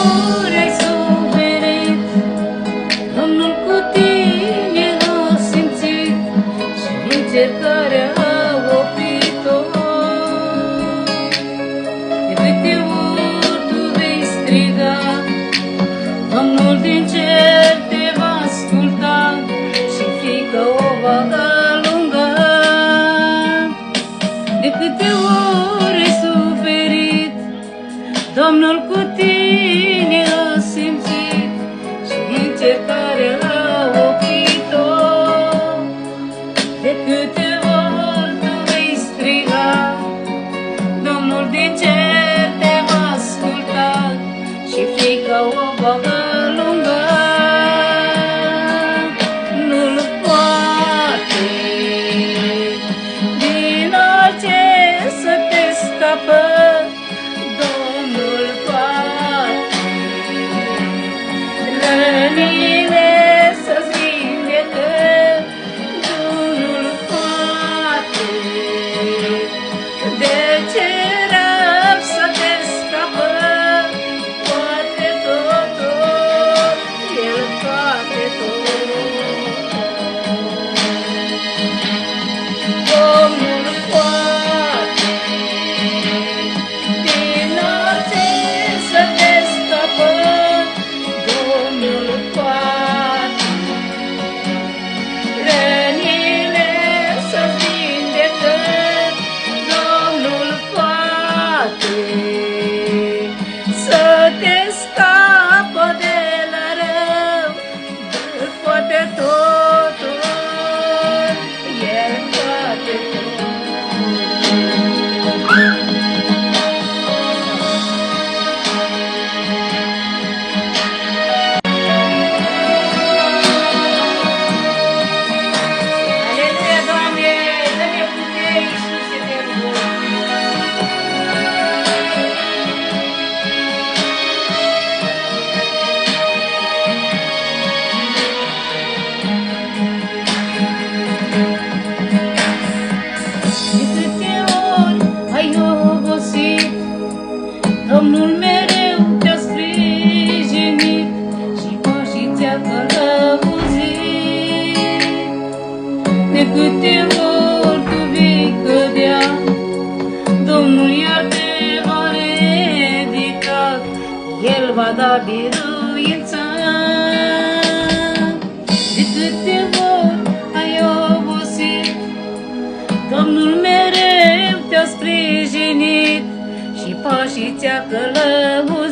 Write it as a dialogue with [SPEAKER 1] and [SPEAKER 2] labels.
[SPEAKER 1] ori ai suferit, Domnul cu tine a simțit și încercarea a oprit-o. De câte ori tu vei striga, Domnul din cer te va asculta și frica o va alunga. De câte ori ai suferit, Domnul cu tine a simțit și încercarea a oprit-o. De câte ori tu vei striga, Domnul din cer te va asculta și frica o va alunga. Nu-l poate din orice să te scapă, Domnul poate rănile să-ți vindecă, Domnul poate de ce rău să te scapă, poate totul, El poate tot. Domnul poate din orice să te scapă, Domnul poate rănile să-ți vindecă, Domnul poate să te scapă de la rău, El poate totul, El poate tot. Aleluia, Doamne, dă-ne putere, Iisuse, te rugăm. De câte ori ai obosit, Domnul mereu te-a sprijinit și pașii ți-a călăuzit. De câte ori tu vei cădea, Domnul iar te va ridica, El va da biruință. De câte ori ai obosit, Domnul mereu te-a sprijinit și pașii ți-a călăuzit.